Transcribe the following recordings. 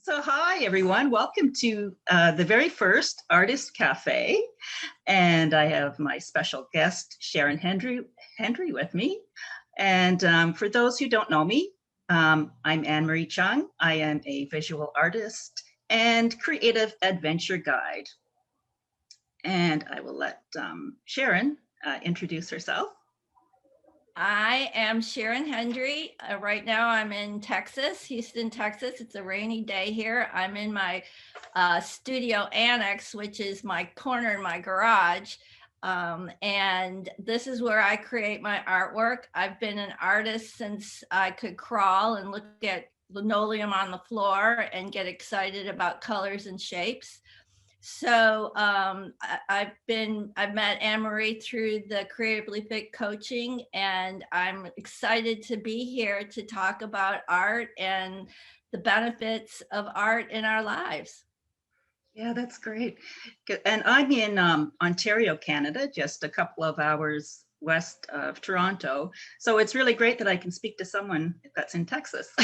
So hi, everyone. Welcome to the very first Artist Cafe. And I have my special guest, Sharon Hendry with me. And for those who don't know me, I'm Ann-Marie Cheung. I am a visual artist and creative adventure guide. And I will let Sharon introduce herself. I am Sharon Hendry. Right now I'm in Texas, Houston, Texas. It's a rainy day here. I'm in my studio annex, which is my corner in my garage. And this is where I create my artwork. I've been an artist since I could crawl and look at linoleum on the floor and get excited about colors and shapes. So I've met Ann-Marie through the Creatively Fit coaching, and I'm excited to be here to talk about art and the benefits of art in our lives. Yeah, that's great. And I'm in Ontario, Canada, just a couple of hours west of Toronto. So it's really great that I can speak to someone that's in Texas.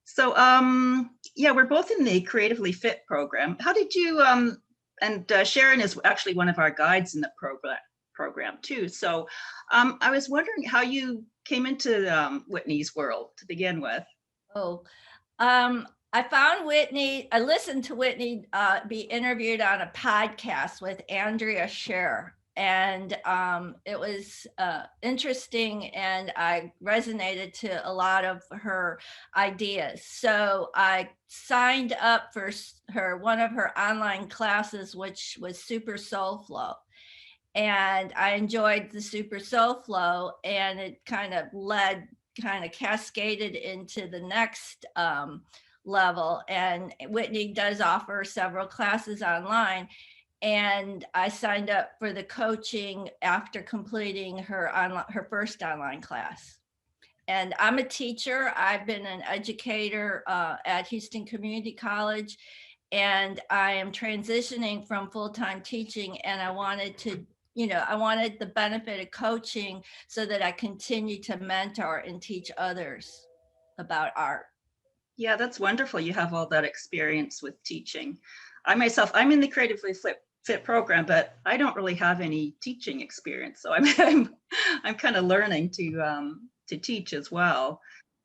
So yeah, we're both in the Creatively Fit program. How did you, and Sharon is actually one of our guides in the program too. So I was wondering how you came into Whitney's world to begin with. Oh, I found Whitney, I listened to Whitney be interviewed on a podcast with Andrea Scher. And it was interesting, and I resonated to a lot of her ideas. So I signed up for one of her online classes, which was Super Soul Flow. And I enjoyed the Super Soul Flow, and it kind of cascaded into the next level. And Whitney does offer several classes online. And I signed up for the coaching after completing her first online class. And I'm a teacher. I've been an educator at Houston Community College, and I am transitioning from full-time teaching. And I wanted the benefit of coaching so that I continue to mentor and teach others about art. Yeah, that's wonderful. You have all that experience with teaching. I myself, I'm in the Creatively Fit program, but I don't really have any teaching experience. So I'm kind of learning to teach as well.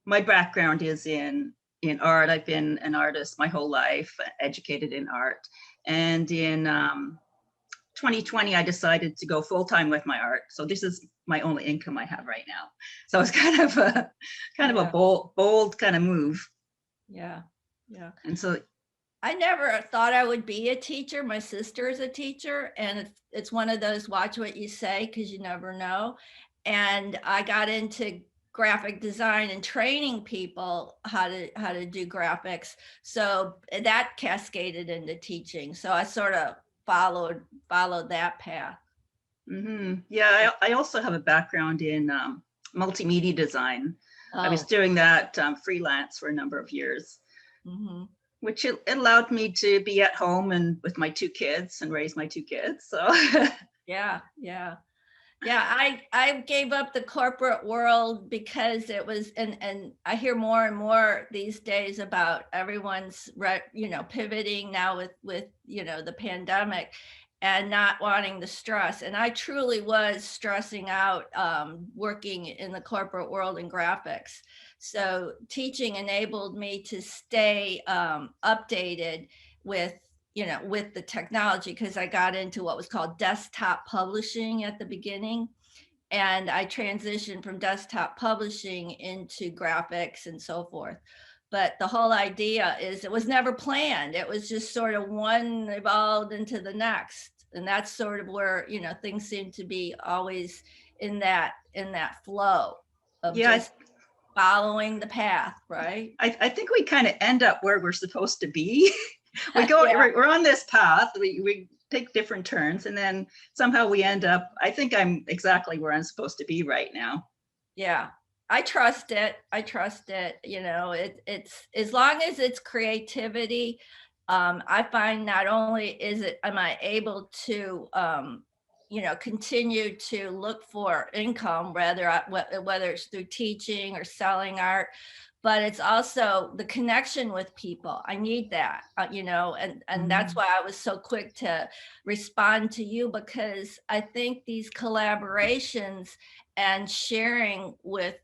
My background is in art. I've been an artist my whole life, educated in art, and in 2020, I decided to go full time with my art. So this is my only income I have right now. So it's kind of a bold kind of move. Yeah. Yeah. And so I never thought I would be a teacher. My sister is a teacher, and it's one of those watch what you say because you never know. And I got into graphic design and training people how to do graphics. So that cascaded into teaching. So I sort of followed that path. Yeah, I also have a background in multimedia design. I was Oh. doing that freelance for a number of years, Mm-hmm. which it allowed me to be at home and with my two kids and raise my two kids. So Yeah, yeah. Yeah, I gave up the corporate world because it was, and I hear more and more these days about everyone's pivoting now with the pandemic and not wanting the stress. And I truly was stressing out working in the corporate world in graphics. So teaching enabled me to stay updated with with the technology, because I got into what was called desktop publishing at the beginning. And I transitioned from desktop publishing into graphics and so forth. But the whole idea is it was never planned. It was just sort of one evolved into the next. And that's sort of where, things seem to be always in that flow of yeah, just following the path, right? I think we kind of end up where we're supposed to be. Yeah, We're on this path. We take different turns, and then somehow we end up. I think I'm exactly where I'm supposed to be right now. yeah. I trust it. It's as long as it's creativity. I find not only am I able to continue to look for income, whether it's through teaching or selling art, but it's also the connection with people. I need that, and that's why I was so quick to respond to you, because I think these collaborations and sharing with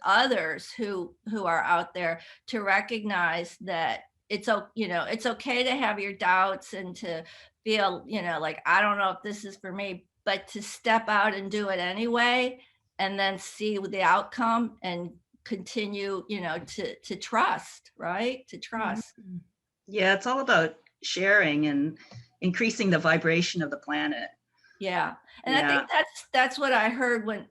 others who are out there, to recognize that it's okay to have your doubts and to feel, like, I don't know if this is for me, but to step out and do it anyway, and then see the outcome and continue, to trust, right? To trust. Yeah, it's all about sharing and increasing the vibration of the planet. Yeah. And I think that's what I heard when,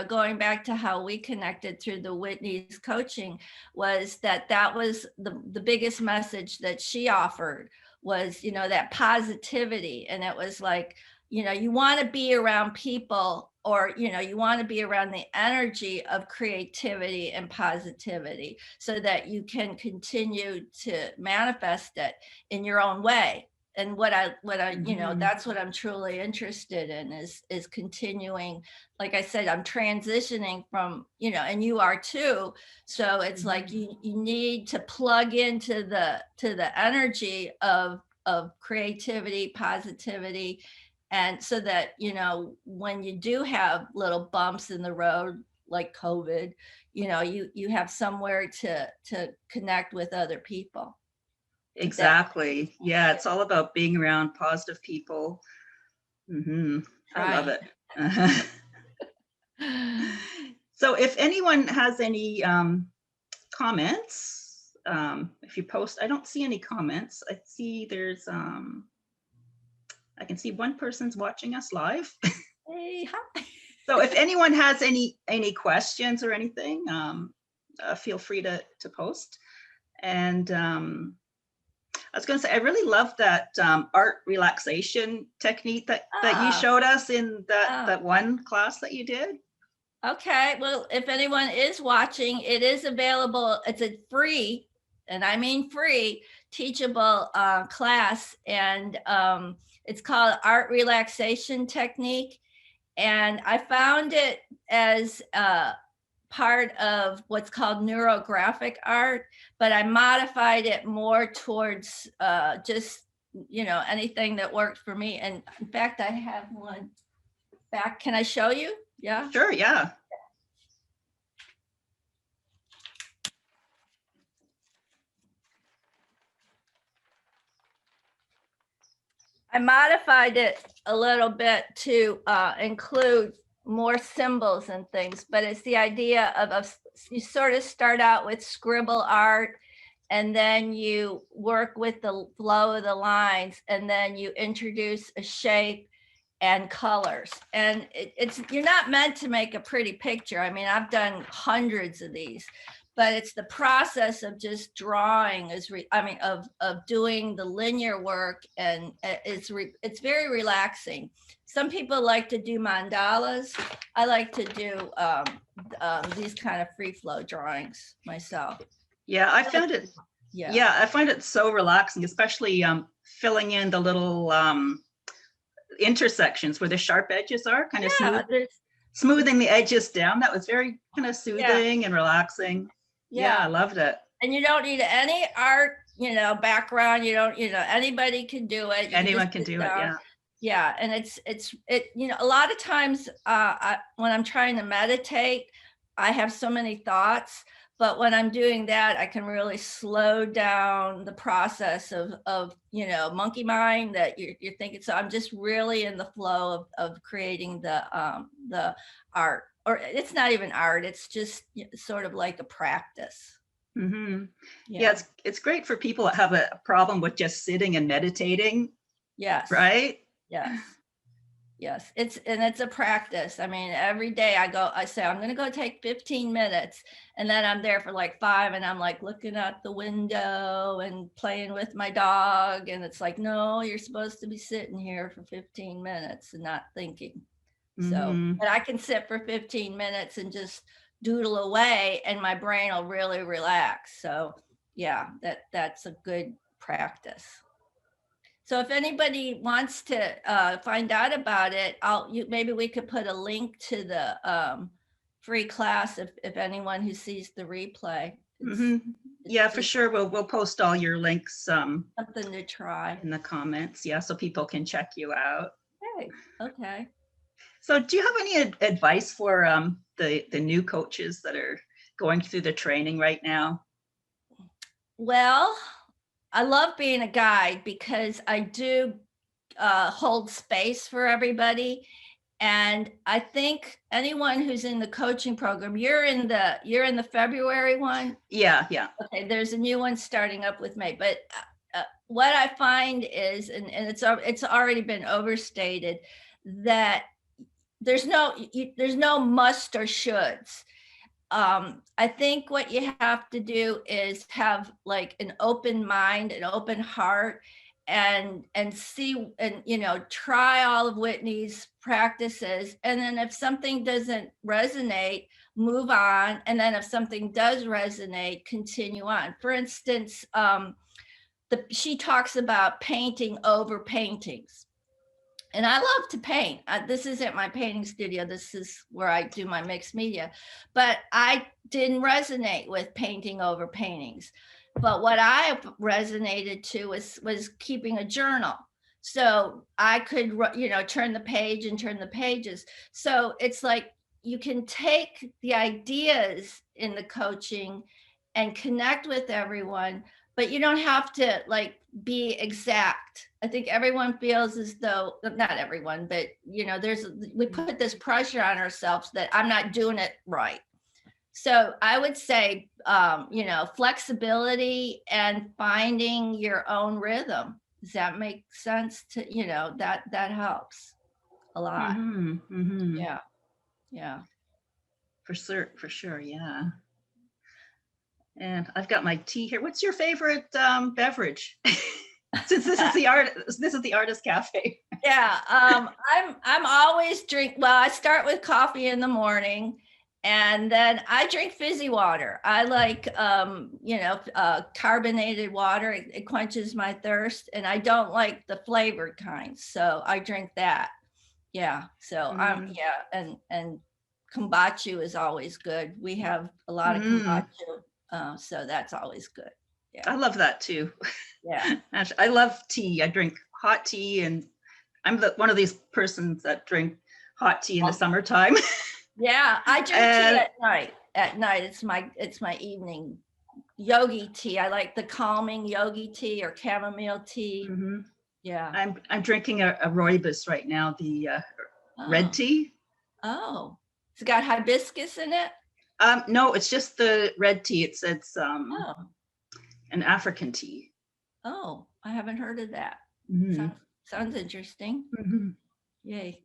going back to how we connected through the Whitney's coaching, was that was the biggest message that she offered, was, that positivity. And it was like, you want to be around people, or, you want to be around the energy of creativity and positivity, so that you can continue to manifest it in your own way. And what I that's what I'm truly interested in, is continuing. Like I said, I'm transitioning from, and you are too. So it's like you need to plug into the energy of creativity, positivity. And so that, when you do have little bumps in the road, like COVID, you have somewhere to connect with other people. Exactly. Yeah, it's all about being around positive people. I love it. So if anyone has any comments, if you post, I don't see any comments. I see there's, I can see one person's watching us live. Hey, hi. So if anyone has any questions or anything, feel free to post. And I was going to say, I really love that art relaxation technique that you showed us in that one class that you did. Okay, well, if anyone is watching, it is available. It's a free, and I mean free, teachable class, and it's called Art Relaxation Technique. And I found it as part of what's called neurographic art, but I modified it more towards just, anything that worked for me. And in fact, I have one back. Can I show you? Yeah. Sure, yeah. I modified it a little bit to include more symbols and things, but it's the idea of you sort of start out with scribble art, and then you work with the flow of the lines, and then you introduce a shape and colors. And you're not meant to make a pretty picture. I mean, I've done hundreds of these, but it's the process of just drawing of doing the linear work, and it's very relaxing. Some people like to do mandalas. I like to do these kind of free flow drawings myself. Yeah, I found it. Yeah, I find it so relaxing, especially filling in the little intersections where the sharp edges are, kind of smoothing the edges down. That was very kind of soothing and relaxing. Yeah, I loved it. And you don't need any art, background. You don't, anybody can do it. Anyone can do it. Yeah. Yeah, and it's a lot of times when I'm trying to meditate, I have so many thoughts. But when I'm doing that, I can really slow down the process of monkey mind that you're thinking. So I'm just really in the flow of creating the art. Or it's not even art, it's just sort of like a practice. Yeah, it's great for people that have a problem with just sitting and meditating. Yes. Right? Yes, it's a practice. I mean, every day I say, I'm going to go take 15 minutes, and then I'm there for like 5, and I'm like looking out the window and playing with my dog. And it's like, no, you're supposed to be sitting here for 15 minutes and not thinking. So, and I can sit for 15 minutes and just doodle away, and my brain will really relax. So yeah, that's a good practice. So if anybody wants to find out about it, maybe we could put a link to the free class if anyone who sees the replay. Yeah, for sure. We'll post all your links something to try in the comments. Yeah, so people can check you out. Okay. So do you have any advice for the new coaches that are going through the training right now? Well, I love being a guide because I do hold space for everybody. And I think anyone who's in the coaching program, you're in the February one. Yeah. Okay, there's a new one starting up with May. But what I find is, and it's already been overstated, that there's no must or shoulds. I think what you have to do is have like an open mind, an open heart, and see, and try all of Whitney's practices, and then if something doesn't resonate, move on, and then if something does resonate, continue on. For instance, she talks about painting over paintings. And I love to paint. This isn't my painting studio. This is where I do my mixed media. But I didn't resonate with painting over paintings. But what I resonated to was keeping a journal. So I could, turn the page and turn the pages. So it's like you can take the ideas in the coaching and connect with everyone, but you don't have to like be exact. I think everyone feels as though, not everyone, but we put this pressure on ourselves that I'm not doing it right. So I would say, flexibility and finding your own rhythm. Does that make sense to, that helps a lot. Yeah. For sure. Yeah. And I've got my tea here. What's your favorite beverage? Since this is the Artist Cafe. Yeah, I'm always I start with coffee in the morning, and then I drink fizzy water. I like carbonated water. It quenches my thirst, and I don't like the flavored kinds, so I drink that. Yeah, so and kombucha is always good. We have a lot of kombucha, so that's always good. Yeah, I love that too. Yeah. I love tea. I drink hot tea, and I'm one of these persons that drink hot tea in the summertime. Yeah, I drink tea at night. At night, it's my evening yogi tea. I like the calming yogi tea or chamomile tea. Yeah. I'm drinking a rooibos right now, the red tea. Oh, it's got hibiscus in it? No, it's just the red tea. It's an African tea. Oh, I haven't heard of that. Sounds interesting. Yay.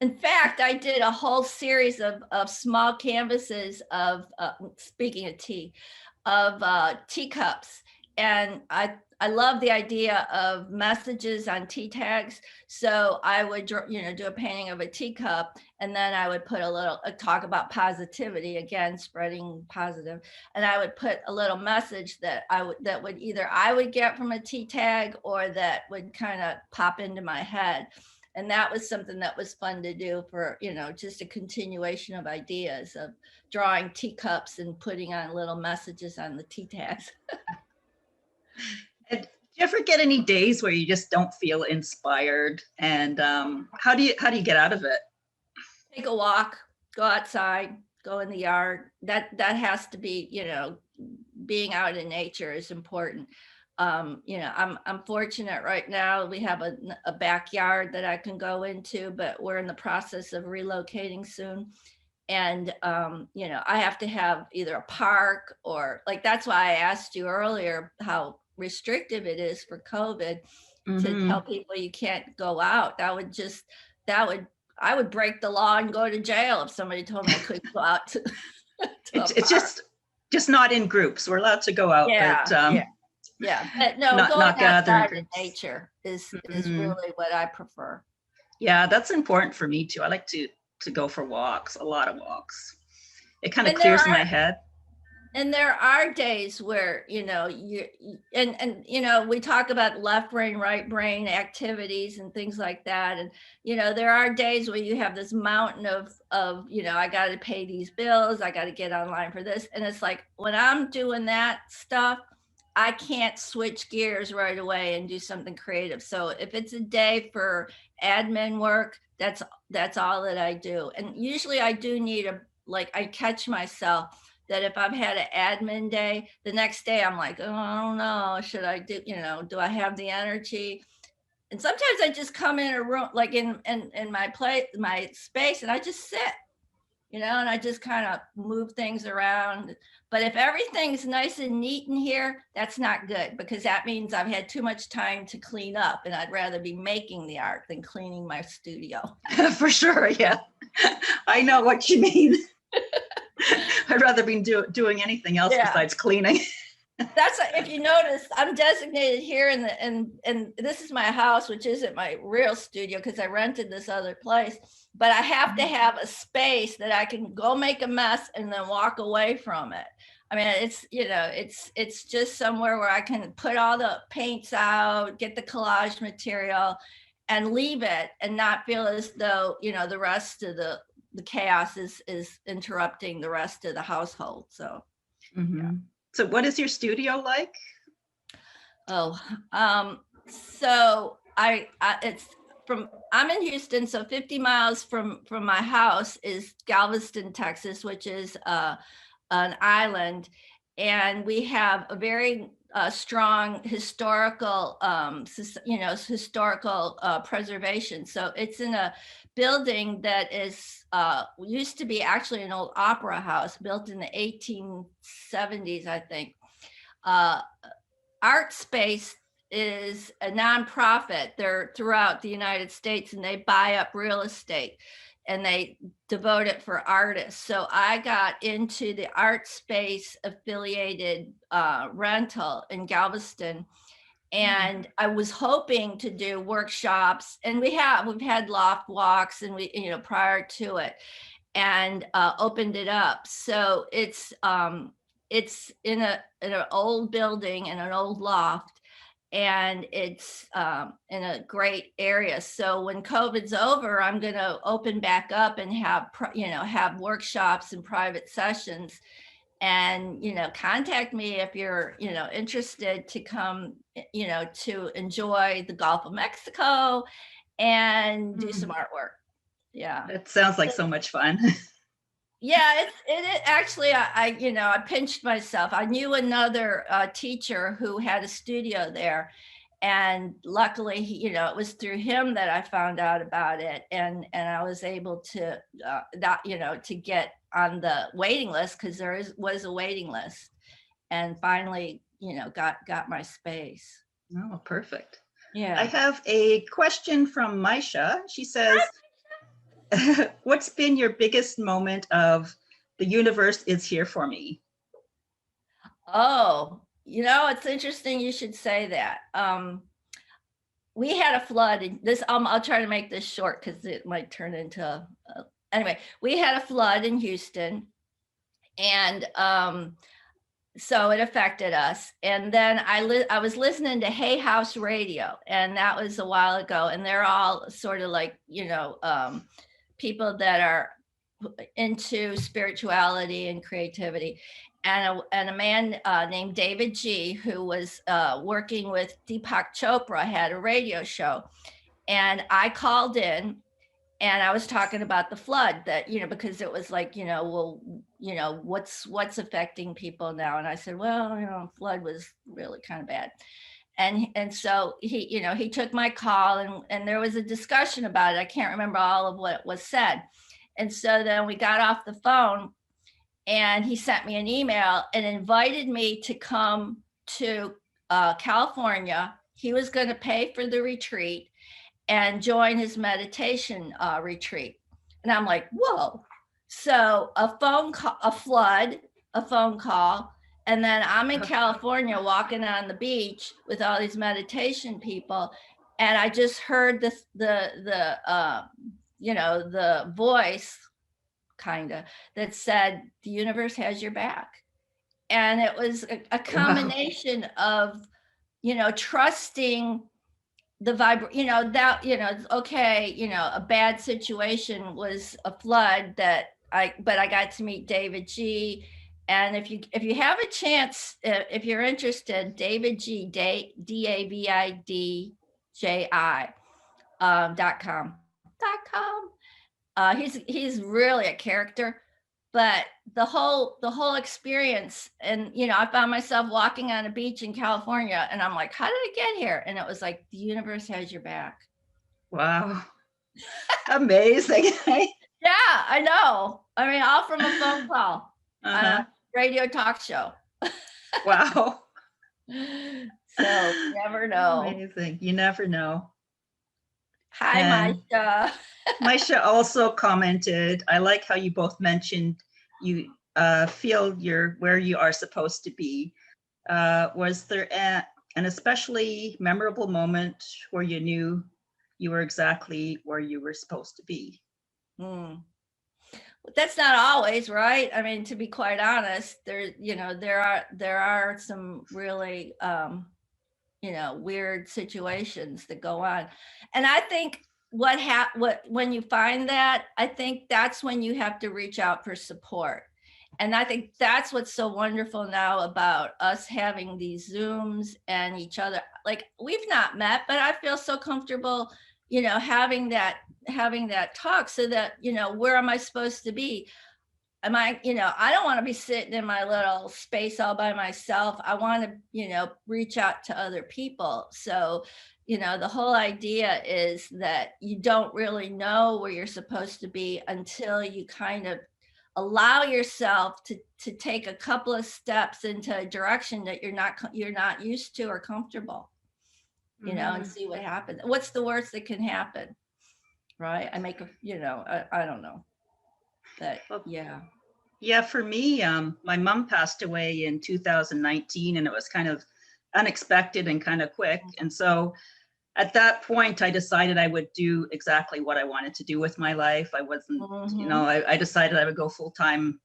In fact, I did a whole series of small canvases of, speaking of tea, of teacups. And I love the idea of messages on tea tags. So I would, do a painting of a teacup, and then I would put a talk about positivity, again, spreading positive. And I would put a little message that would either I would get from a tea tag, or that would kind of pop into my head. And that was something that was fun to do for, just a continuation of ideas of drawing teacups and putting on little messages on the tea tags. Do you ever get any days where you just don't feel inspired? And how do you get out of it? Take a walk, go outside, go in the yard. That has to be, being out in nature is important. I'm fortunate right now. We have a backyard that I can go into, but we're in the process of relocating soon. And, I have to have either a park or that's why I asked you earlier how restrictive it is for COVID to tell people you can't go out. I would break the law and go to jail if somebody told me I couldn't go out to it's just not in groups. We're allowed to go out, but but no, not going outside in groups. Nature is really what I prefer. Yeah, that's important for me too. I like to go for walks, a lot of walks. It kind of clears my head. And there are days where, we talk about left brain, right brain activities and things like that. And, there are days where you have this mountain of, I got to pay these bills. I got to get online for this. And it's like, when I'm doing that stuff, I can't switch gears right away and do something creative. So if it's a day for admin work, that's all that I do. And usually I do need I catch myself that if I've had an admin day, the next day I'm like, oh, I don't know, should I do I have the energy? And sometimes I just come in a room, like in my space, and I just sit, and I just kind of move things around. But if everything's nice and neat in here, that's not good, because that means I've had too much time to clean up, and I'd rather be making the art than cleaning my studio. For sure, yeah. I know what you mean. I'd rather be doing anything else besides cleaning. That's if you notice, I'm designated here and this is my house, which isn't my real studio because I rented this other place. But I have to have a space that I can go make a mess and then walk away from it. I mean, it's just somewhere where I can put all the paints out, get the collage material, and leave it, and not feel as though the rest of the chaos is interrupting the rest of the household. So. Mm-hmm. So what is your studio like? So I'm in Houston, so 50 miles from my house is Galveston, Texas, which is an island, and we have a very strong historical preservation. So it's in a building that is used to be actually an old opera house built in the 1870s, I think. Art Space is a nonprofit. They're throughout the United States, and they buy up real estate and they devote it for artists. So I got into the Art Space affiliated rental in Galveston, and I was hoping to do workshops, and we've had loft walks, and we prior to it, and opened it up. So it's in an old building, in an old loft, and it's in a great area. So when COVID's over, I'm going to open back up and have workshops and private sessions. And contact me if you're interested to come to enjoy the Gulf of Mexico and do some artwork. Yeah, it sounds like so much fun. Yeah, it actually, I pinched myself. I knew another teacher who had a studio there, and luckily it was through him that I found out about it, and I was able to to get on the waiting list, because there was a waiting list, and finally got my space. Oh, perfect. Yeah. I have a question from Maisha. She says, what's been your biggest moment of the universe is here for me? Oh, it's interesting you should say that. We had a flood. I'll try to make this short because it might turn into. Anyway, we had a flood in Houston, and so it affected us. And then I was listening to Hay House Radio, and that was a while ago. And they're all sort of like people that are into spirituality and creativity. And a man named David G., who was working with Deepak Chopra, had a radio show. And I called in, and I was talking about the flood, that, because it was like, what's affecting people now? And I said, well, flood was really kind of bad. And so he took my call, and there was a discussion about it. I can't remember all of what was said. And so then we got off the phone, and he sent me an email and invited me to come to California. He was going to pay for the retreat and join his meditation retreat. And I'm like, whoa. So a phone call, a flood, a phone call, and then I'm in California walking on the beach with all these meditation people, and I just heard the voice kind of that said, the universe has your back. And it was a combination of, trusting the okay, a bad situation was a flood but I got to meet David G. And if you have a chance, if you're interested, David G, DAVIDJI, .com. He's really a character, but the whole experience, and I found myself walking on a beach in California, and I'm like, how did I get here? And it was like the universe has your back. Wow. Amazing. Yeah, I know. I mean, all from a phone call on a radio talk show. Wow. So you never know. Amazing. You never know. Hi, Maisha. Maisha also commented, I like how you both mentioned you feel you're where you are supposed to be. Was there an especially memorable moment where you knew you were exactly where you were supposed to be? That's not always, right? I mean, to be quite honest, there are some really weird situations that go on. And I think when you find that, I think that's when you have to reach out for support. And I think that's what's so wonderful now about us having these Zooms and each other. Like, we've not met, but I feel so comfortable, having that talk, so that, where am I supposed to be? Am I, I don't want to be sitting in my little space all by myself. I want to, reach out to other people. So, the whole idea is that you don't really know where you're supposed to be until you kind of allow yourself to take a couple of steps into a direction that you're not used to or comfortable, and see what happens. What's the worst that can happen? Right. I don't know. But yeah, for me, my mom passed away in 2019, and it was kind of unexpected and kind of quick. And so at that point, I decided I would do exactly what I wanted to do with my life. I wasn't, I decided I would go full time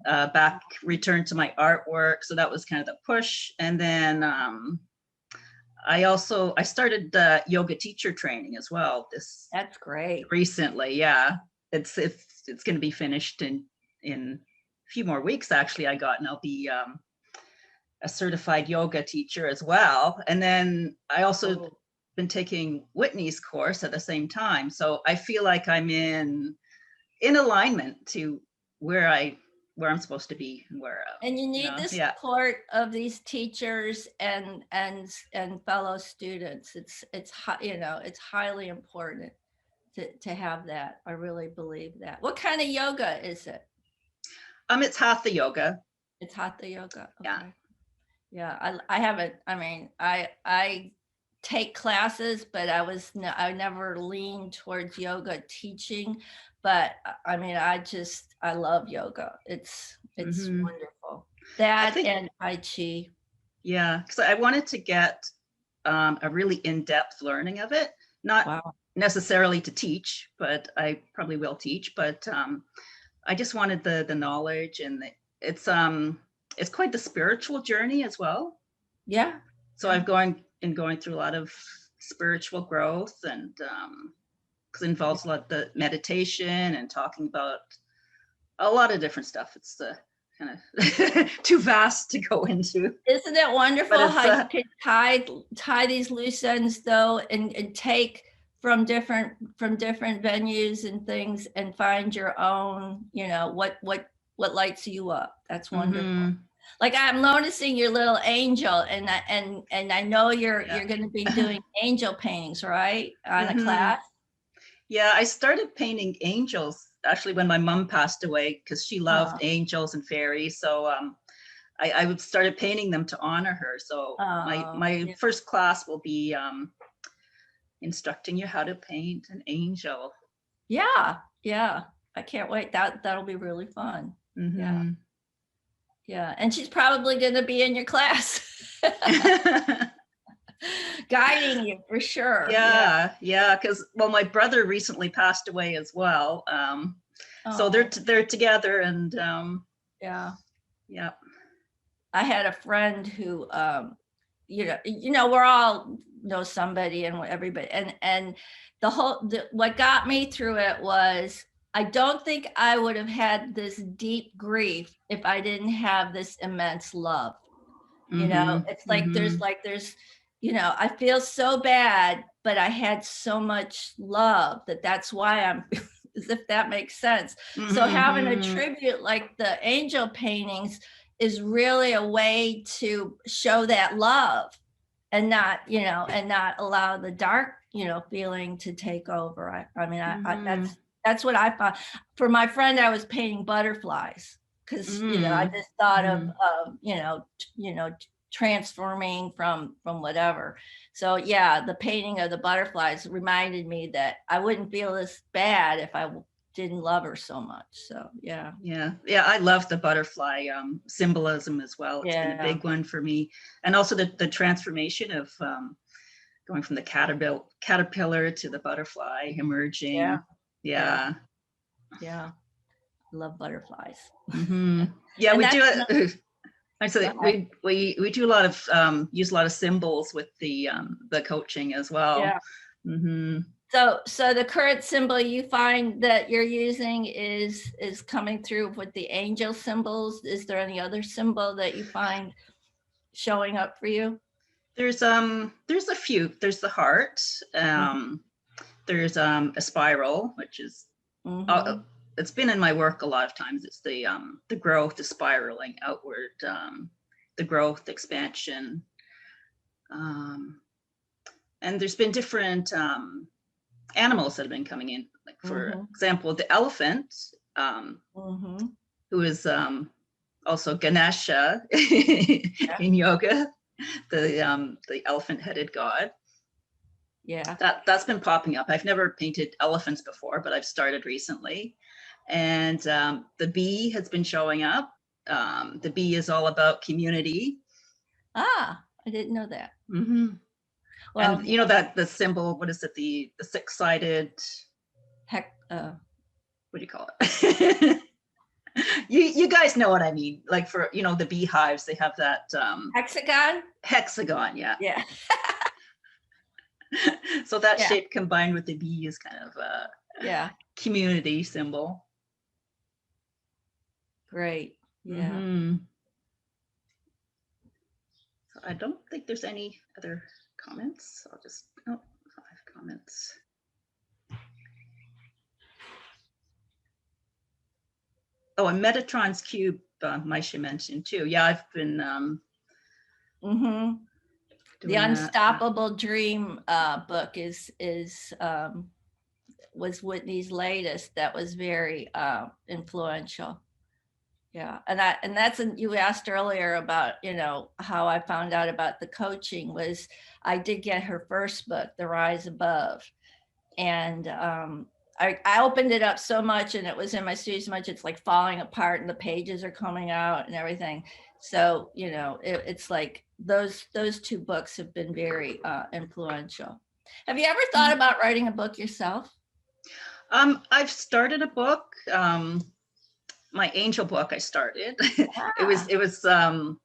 back, return to my artwork. So that was kind of the push. And then I started yoga teacher training as well. That's great. Recently, yeah, it's going to be finished in a few more weeks. Actually, and I'll be a certified yoga teacher as well. And then I also been taking Whitney's course at the same time. So I feel like I'm in alignment to where I'm supposed to be, and you need the support of these teachers and fellow students. It's highly important to have that. I really believe that. What kind of yoga is it? It's hatha yoga. It's hatha yoga. Okay. Yeah. I haven't. I mean, I take classes, but I never leaned towards yoga teaching. But I mean, I love yoga. It's wonderful. That and Tai Chi. Yeah, because I wanted to get a really in-depth learning of it. Not necessarily to teach, but I probably will teach. But I just wanted the knowledge, and it's quite the spiritual journey as well. Yeah. So I've going through a lot of spiritual growth, and because it involves a lot of the meditation and talking about a lot of different stuff. It's kind of too vast to go into. Isn't it wonderful how you can tie these loose ends though, and take from different venues and things, and find your own, what lights you up. That's wonderful. Like, I'm noticing your little angel, and I know you're going to be doing angel paintings, right? On a class. Yeah, I started painting angels actually when my mom passed away, because she loved angels and fairies. So I started painting them to honor her. So my first class will be instructing you how to paint an angel. Yeah. I can't wait. That'll be really fun. Yeah. And she's probably going to be in your class. Guiding you for sure. Yeah. Because my brother recently passed away as well. So they're together, and yeah. I had a friend who, we're all know somebody and everybody, and what got me through it was, I don't think I would have had this deep grief if I didn't have this immense love. It's like there's I feel so bad, but I had so much love that's why I'm as if that makes sense. So having a tribute like the angel paintings is really a way to show that love and not allow the dark, feeling to take over. I mean, that's what I found. For my friend, I was painting butterflies because, I just thought of transforming from whatever. So yeah, the painting of the butterflies reminded me that I wouldn't feel this bad if I didn't love her so much. So yeah. I love the butterfly symbolism as well. It's been a big one for me. And also the transformation of going from the caterpillar to the butterfly emerging. Yeah. I love butterflies. Yeah, we do it. So we do a lot of use a lot of symbols with the coaching as well. Yeah. So the current symbol you find that you're using is coming through with the angel symbols. Is there any other symbol that you find showing up for you? There's a few. There's the heart. There's a spiral, which is it's been in my work a lot of times. It's the growth, the spiraling outward, the growth, expansion. And there's been different animals that have been coming in. Like for example, the elephant, who is also Ganesha in yoga, the elephant-headed god. Yeah. That's been popping up. I've never painted elephants before, but I've started recently. And the bee has been showing up. The bee is all about community. I didn't know that. Well, and that the symbol, what is it? The six-sided. What do you call it? you guys know what I mean. Like for the beehives, they have that hexagon. Hexagon, yeah. Yeah. So that shape combined with the bee is kind of a community symbol. Great. Yeah. So I don't think there's any other comments. I'll just 5 comments. Oh, and Metatron's cube, Maisha mentioned too. Yeah, I've been the Unstoppable Dream book was Whitney's latest. That was very influential. Yeah, and that's you asked earlier about how I found out about the coaching. Was I did get her first book, The Rise Above, and I opened it up so much, and it was in my studio so much it's like falling apart, and the pages are coming out and everything. So it's like those 2 books have been very influential. Have you ever thought about writing a book yourself? I've started a book. My angel book I started. It was it's going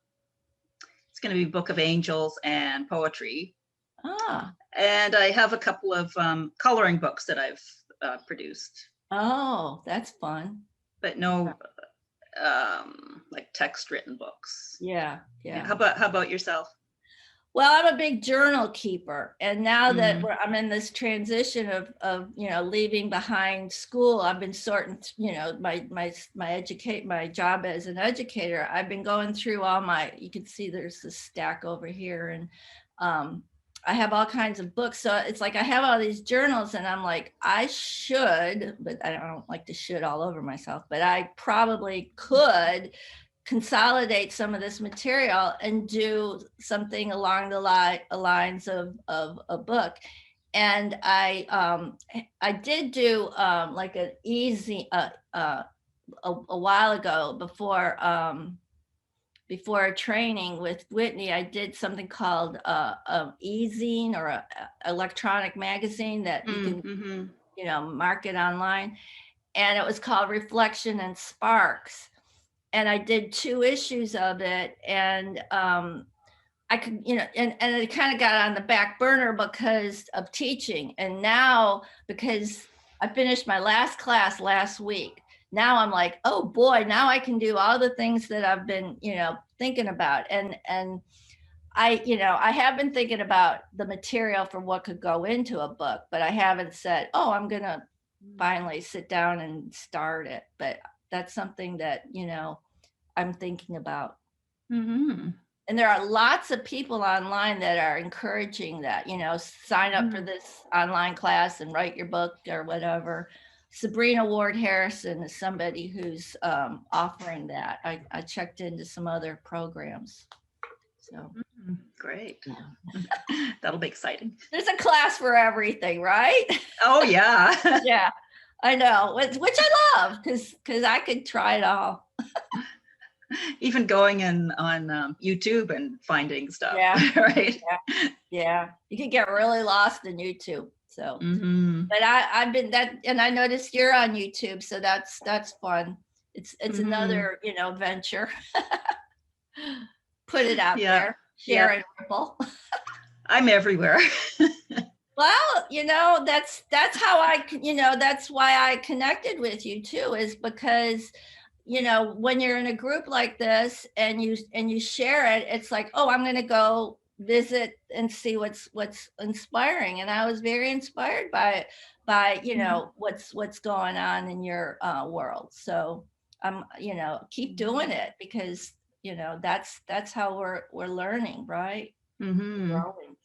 to be a book of angels and poetry. And I have a couple of coloring books that I've produced. Oh, that's fun. But no like text written books. Yeah. How about yourself? Well, I'm a big journal keeper, and now that I'm in this transition of leaving behind school, I've been sorting my job as an educator. I've been going through all you can see there's this stack over here, and I have all kinds of books. So it's like I have all these journals, and I'm like, I should, but I don't like to should all over myself, but I probably could consolidate some of this material and do something along the lines of a book. And I did do like an easy a while ago before a training with Whitney. I did something called a e-zine, or a electronic magazine that you can market online, and it was called Reflection and Sparks. I did 2 issues of it, and I could, and it kind of got on the back burner because of teaching. And now, because I finished my last class last week, now I'm like, oh boy, now I can do all the things that I've been, thinking about. And I have been thinking about the material for what could go into a book, but I haven't said, oh, I'm going to finally sit down and start it. But that's something that, I'm thinking about. Mm-hmm. And there are lots of people online that are encouraging that, sign up for this online class and write your book or whatever. Sabrina Ward Harrison is somebody who's offering that. I checked into some other programs. So great. That'll be exciting. There's a class for everything, right? Oh yeah. Yeah, I know, which I love because I could try it all. Even going in on YouTube and finding stuff. Yeah. Right. Yeah. You can get really lost in YouTube. So, but I've been that, and I noticed you're on YouTube, so that's fun. It's another venture. Put it out there, share it, ripple. I'm everywhere. Well, that's how that's why I connected with you too, is because when you're in a group like this and you share it, it's like, oh, I'm going to go visit and see what's inspiring. And I was very inspired by what's going on in your world. So keep doing it, because that's how we're learning, right? Growing.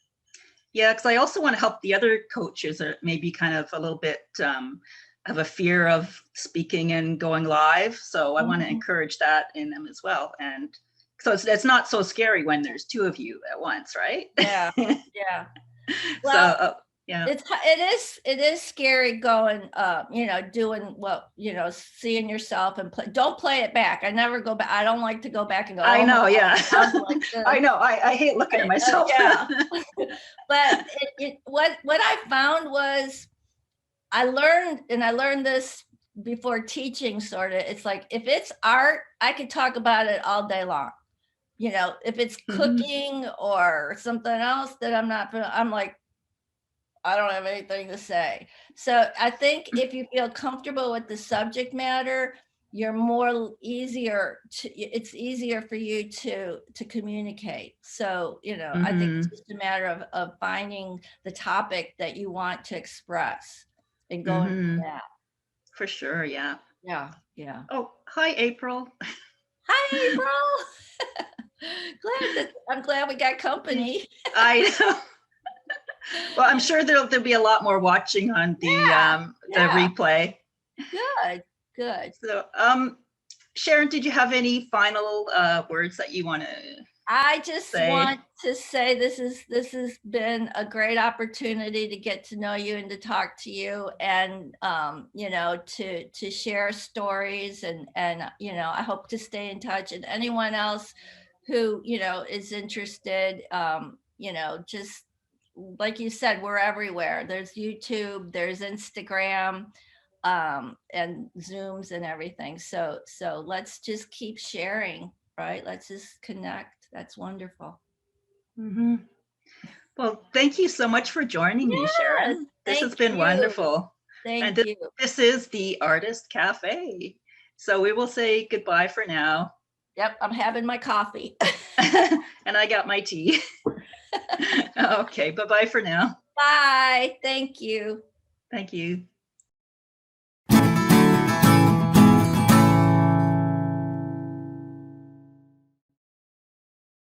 Yeah, because I also want to help the other coaches that maybe kind of a little bit have a fear of speaking and going live. So I want to encourage that in them as well. And so it's not so scary when there's 2 of you at once, right? Yeah. Yeah. Well, so, it is scary going, doing what, seeing yourself and don't play it back. I never go back. I don't like to go back and go, I know. Yeah. Like I know. I hate looking at myself. Yeah. But what I found was, I learned this before teaching, sort of. It's like, if it's art, I could talk about it all day long. If it's cooking or something else that I'm like, I don't have anything to say. So I think if you feel comfortable with the subject matter, it's easier for you to communicate. So, I think it's just a matter of finding the topic that you want to express and going from that. For sure. Yeah. Yeah. Yeah. Oh, hi, April. Hi, April. I'm glad we got company. I know. Well, I'm sure there'll be a lot more watching on the replay. Good. So, Sharon, did you have any final words that you want to I just want to say this has been a great opportunity to get to know you and to talk to you, and to share stories, and I hope to stay in touch. And anyone else who is interested, just like you said, we're everywhere. There's YouTube, there's Instagram, and Zooms and everything. So let's just keep sharing, right? Let's just connect. That's wonderful. Well, thank you so much for joining me, Sharon. This has been wonderful. Thank you. This is the Artist Cafe. So we will say goodbye for now. Yep, I'm having my coffee. And I got my tea. Okay, bye-bye for now. Bye. Thank you. Thank you.